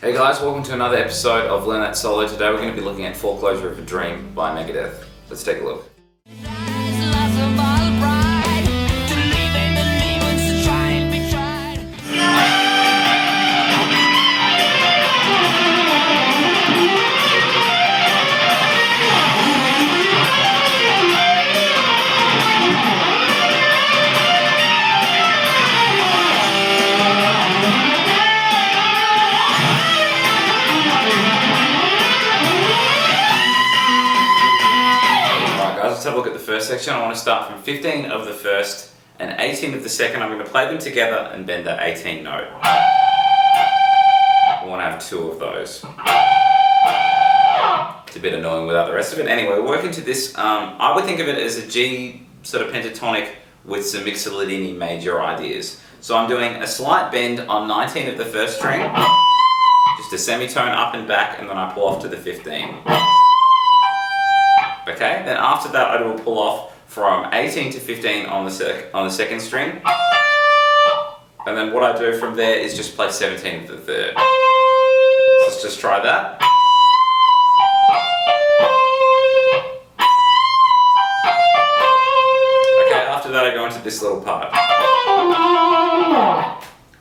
Hey guys, welcome to another episode of Learn That Solo. Today we're going to be looking at Foreclosure of a Dream by Megadeth. Let's take a look. Let's have a look at the first section. I want to start from 15 of the first and 18 of the second. I'm going to play them together and bend that 18 note. I want to have two of those. It's a bit annoying without the rest of it. Anyway, we're working to this. I would think of it as a G sort of pentatonic with some Mixolydian major ideas. So I'm doing a slight bend on 19 of the first string, just a semitone up and back, and then I pull off to the 15. Okay, then after that I do a pull off from 18 to 15 on the second string. And then what I do from there is just play 17 of the third. So let's just try that. Okay, after that I go into this little part.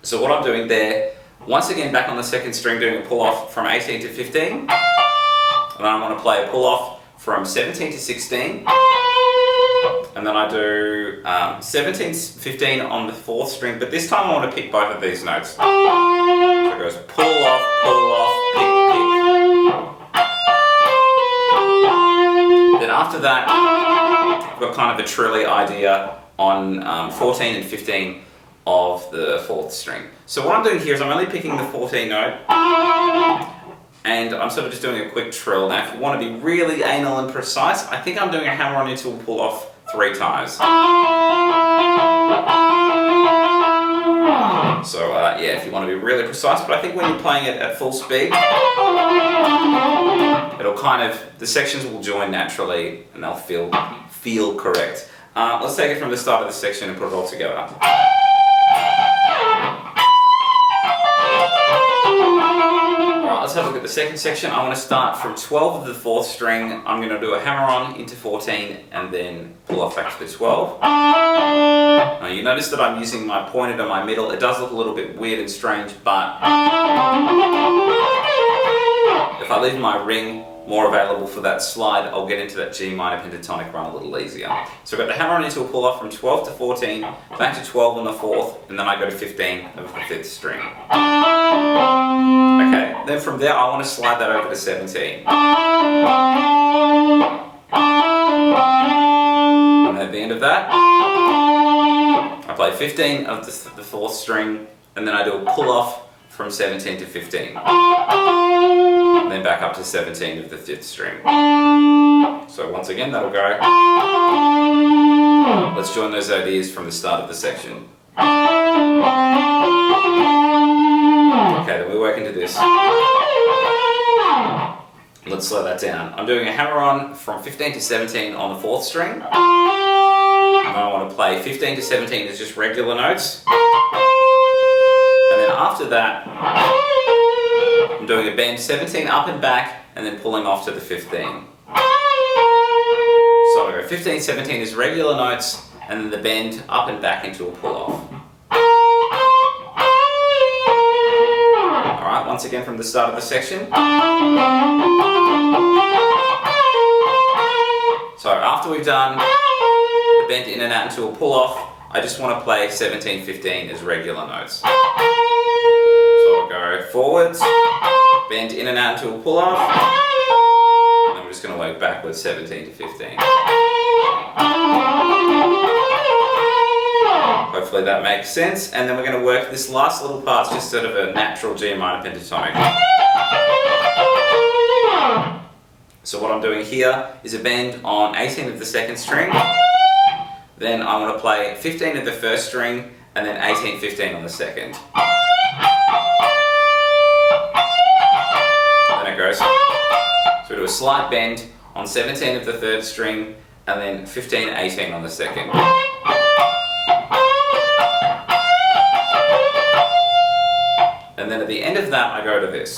So what I'm doing there, once again back on the second string, doing a pull off from 18 to 15. And then I want to play a pull off from 17 to 16, and then I do 17, 15 on the fourth string, but this time I want to pick both of these notes. So it goes pull off, pick, pick. Then after that, I've got kind of a trilly idea on 14 and 15 of the fourth string. So what I'm doing here is I'm only picking the 14 note, and I'm sort of just doing a quick trill. Now if you want to be really anal and precise, I think I'm doing a hammer-on into a pull-off 3 times. So yeah, if you want to be really precise, but I think when you're playing it at full speed, it'll kind of, the sections will join naturally and they'll feel correct. Let's take it from the start of the section and put it all together. Let's have a look at the second section. I want to start from 12 of the fourth string. I'm going to do a hammer-on into 14 and then pull off back to the 12. Now you notice that I'm using my pointer to my middle. It does look a little bit weird and strange, but if I leave my ring more available for that slide, I'll get into that G minor pentatonic run a little easier. So I've got the hammer-on into a pull-off from 12 to 14, back to 12 on the fourth, and then I go to 15 of the fifth string. Okay, then from there I want to slide that over to 17. And at the end of that, I play 15 of the fourth string, and then I do a pull-off from 17 to 15. And then back up to 17 of the fifth string. So once again, that'll go. Let's join those ideas from the start of the section. Okay, then we work into this. Let's slow that down. I'm doing a hammer-on from 15 to 17 on the fourth string. And I want to play 15 to 17 as just regular notes. And then after that, I'm doing a bend 17 up and back, and then pulling off to the 15. So I go 15, 17 is regular notes, and then the bend up and back into a pull-off. Alright, once again from the start of the section. So after we've done the bend in and out into a pull-off, I just want to play 17, 15 as regular notes. So I'll go forwards, bend in and out into a pull-off, and then we're just going to work backwards 17 to 15. Hopefully that makes sense, and then we're going to work this last little part, just sort of a natural G minor pentatonic. So what I'm doing here is a bend on 18 of the second string, then I want to play 15 of the first string, and then 18, 15 on the second. Then it goes. So we do a slight bend on 17 of the third string, and then 15, 18 on the second. And then at the end of that, I go to this.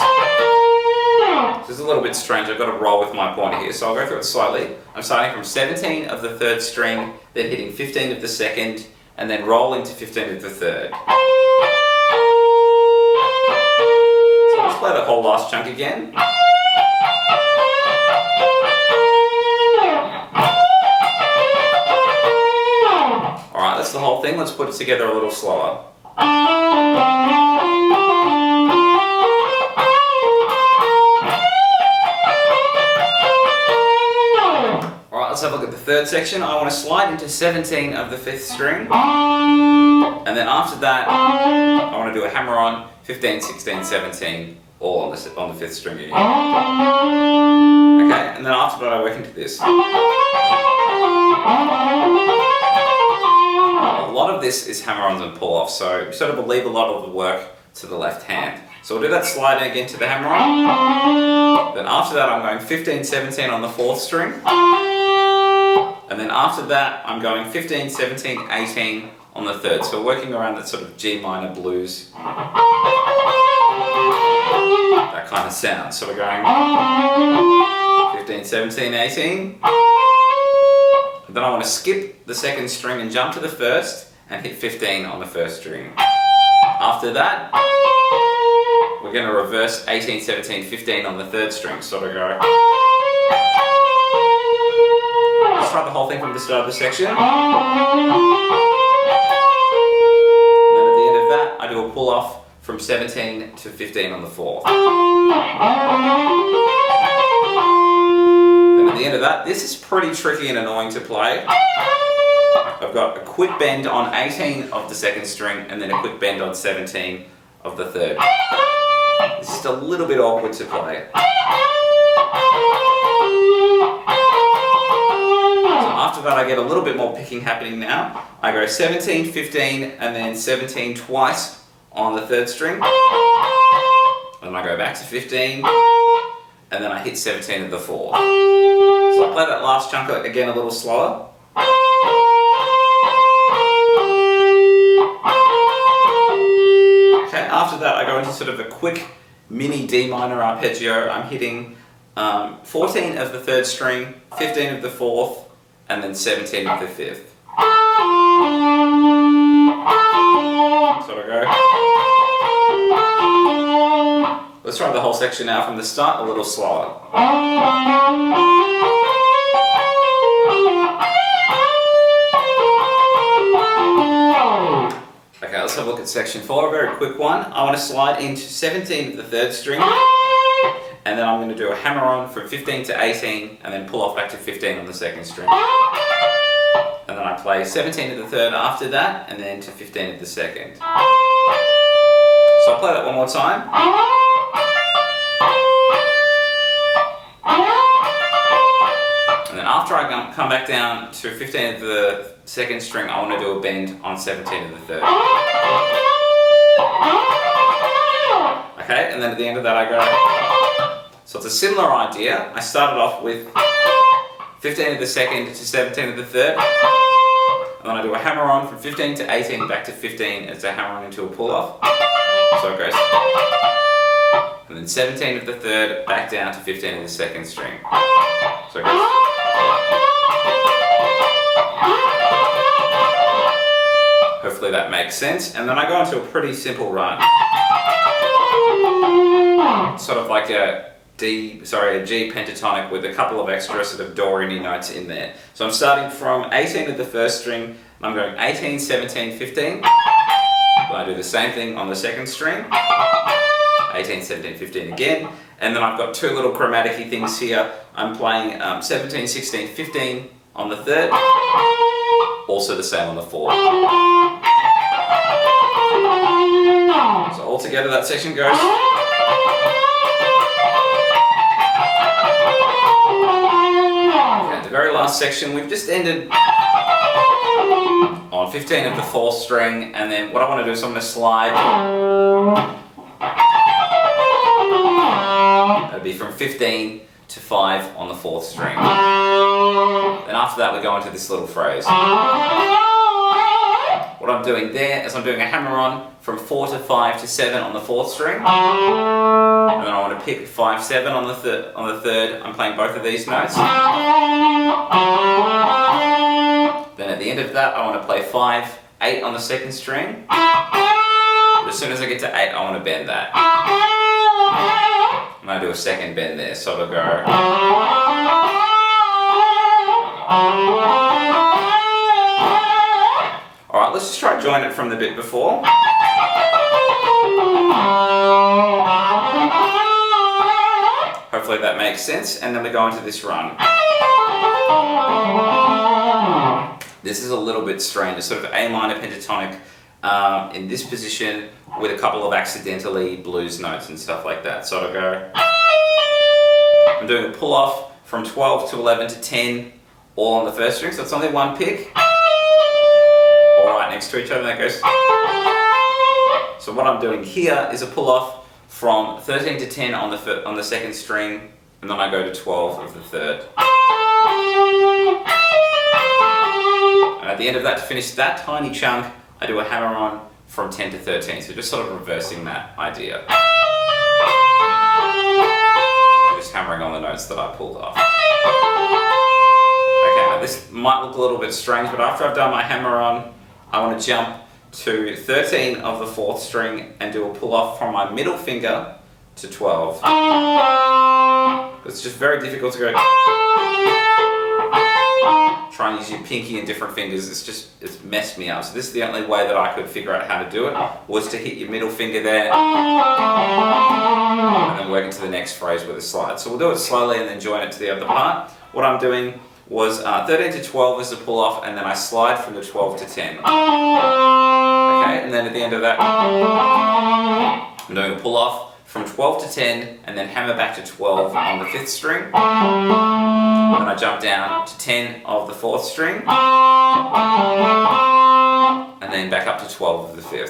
This is a little bit strange, I've got to roll with my pointer here, so I'll go through it slightly. I'm starting from 17 of the third string, then hitting 15 of the second, and then rolling to 15 of the third. So let's play the whole last chunk again. Alright, that's the whole thing, let's put it together a little slower. Let's have a look at the third section. I want to slide into 17 of the fifth string, and then after that I want to do a hammer on 15, 16, 17 all on the fifth string again. Okay, and then after that I work into this. A lot of this is hammer-ons and pull-offs, so you sort of leave a lot of the work to the left hand. So we'll do that sliding again to the hammer-on. Then after that I'm going 15, 17 on the fourth string. And then after that, I'm going 15, 17, 18 on the third. So we're working around that sort of G minor blues, that kind of sound. So we're going 15, 17, 18. And then I want to skip the second string and jump to the first and hit 15 on the first string. After that, we're going to reverse 18, 17, 15 on the third string. So we go. Let's try the whole thing from the start of the section. And then at the end of that, I do a pull off from 17 to 15 on the fourth. Then at the end of that, this is pretty tricky and annoying to play. I've got a quick bend on 18 of the second string and then a quick bend on 17 of the third. It's just a little bit awkward to play. After that I get a little bit more picking happening now. I go 17, 15 and then 17 twice on the third string. Then I go back to 15 and then I hit 17 of the fourth. So I'll play that last chunk again a little slower. Okay, after that I go into sort of a quick mini D minor arpeggio. I'm hitting 14 of the third string, 15 of the fourth, and then 17 of the fifth. So I go. Let's try the whole section now from the start, a little slower. Okay, let's have a look at section 4, a very quick one. I want to slide into 17 of the third string, and then I'm going to do a hammer on from 15 to 18 and then pull off back to 15 on the second string. And then I play 17 of the third after that and then to 15 of the second. So I'll play that one more time. And then after I come back down to 15 of the second string, I want to do a bend on 17 of the third. Okay, and then at the end of that I go. So it's a similar idea. I started off with 15 of the second to 17 of the third. And then I do a hammer on from 15 to 18 back to 15 as a hammer on into a pull off. So it goes. And then 17 of the third back down to 15 of the second string. So it goes. Hopefully that makes sense. And then I go into a pretty simple run. Sort of like a G pentatonic with a couple of extra sort of do, re, mi notes in there. So I'm starting from 18 of the first string, and I'm going 18, 17, 15. Then I do the same thing on the second string. 18, 17, 15 again. And then I've got two little chromatic-y things here. I'm playing 17, 16, 15 on the third. Also the same on the fourth. So all together that section goes. Okay, the very last section, we've just ended on 15 of the fourth string, and then what I want to do is I'm going to slide. That'd be from 15 to 5 on the fourth string. Then after that we go into this little phrase. What what I'm doing there is I'm doing a hammer-on from 4 to 5 to 7 on the 4th string. And then I want to pick 5, 7 on the third. I'm playing both of these notes. Then at the end of that, I want to play 5, 8 on the 2nd string. But as soon as I get to 8, I want to bend that. I'm going to do a second bend there, so it'll go. Alright, let's just try to join it from the bit before. Hopefully that makes sense, and then we go into this run. This is a little bit strange. It's sort of A minor pentatonic in this position with a couple of accidentally blues notes and stuff like that. So it'll go. I'm doing a pull off from 12 to 11 to 10, all on the 1st string, so it's only one pick. All right next to each other, that goes. So what I'm doing here is a pull off from 13 to 10 on the 2nd string, and then I go to 12 of the 3rd. And at the end of that, to finish that tiny chunk, I do a hammer on from 10 to 13, so just sort of reversing that idea. Just hammering on the notes that I pulled off. Okay, now this might look a little bit strange, but after I've done my hammer on, I want to jump to 13 of the 4th string and do a pull off from my middle finger to 12. It's just very difficult to go. Try and use your pinky and different fingers. It's messed me up. So this is the only way that I could figure out how to do it, was to hit your middle finger there and then work into the next phrase with a slide. So we'll do it slowly and then join it to the other part. What I'm doing was 13 to 12 is the pull off, and then I slide from the 12 to 10. Okay, and then at the end of that, I'm doing a pull off from 12 to 10, and then hammer back to 12 on the 5th string. Then I jump down to 10 of the 4th string, and then back up to 12 of the 5th.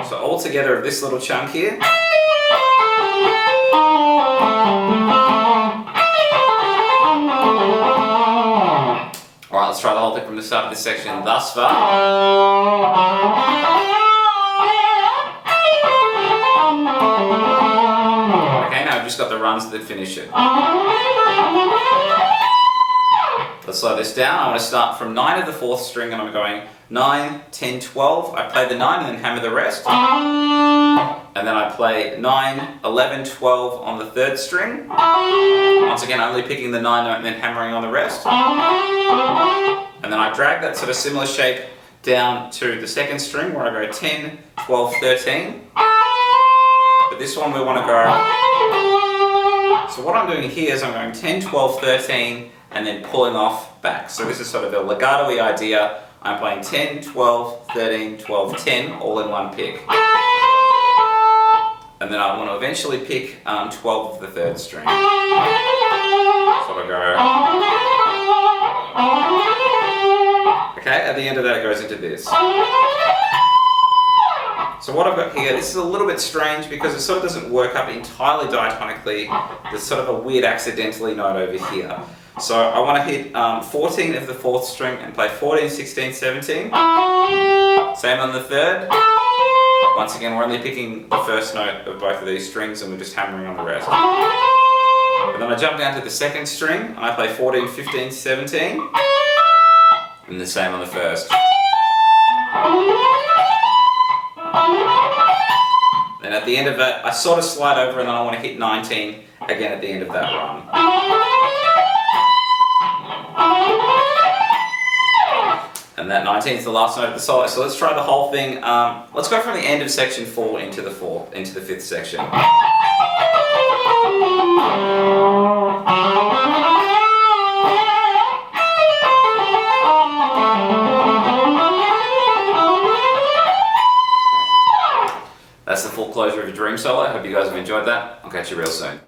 So all together of this little chunk here. Alright, let's try the whole thing from the start of this section thus far. Okay, now I've just got the runs that finish it. Let's slow this down. I want to start from 9 of the 4th string, and I'm going 9, 10, 12. I play the 9 and then hammer the rest. And then I play 9, 11, 12 on the 3rd string. Once again, only picking the 9 note and then hammering on the rest. And then I drag that sort of similar shape down to the 2nd string, where I go 10, 12, 13. But this one we want to go. So what I'm doing here is I'm going 10, 12, 13, and then pulling off back. So this is sort of a legato-y idea. I'm playing 10, 12, 13, 12, 10, all in one pick. And then I want to eventually pick 12 of the 3rd string. So I go. Okay, at the end of that it goes into this. So what I've got here, this is a little bit strange because it sort of doesn't work up entirely diatonically. There's sort of a weird accidentally note over here. So I want to hit 14 of the 4th string and play 14, 16, 17. Same on the 3rd. Once again, we're only picking the 1st note of both of these strings and we're just hammering on the rest. And then I jump down to the 2nd string and I play 14, 15, 17. And the same on the 1st. Then at the end of that, I sort of slide over and then I want to hit 19 again at the end of that run. And that 19 is the last note of the solo. So let's try the whole thing. Let's go from the end of section 4 into the 5th section. That's the Foreclosure of a Dream solo. I hope you guys have enjoyed that. I'll catch you real soon.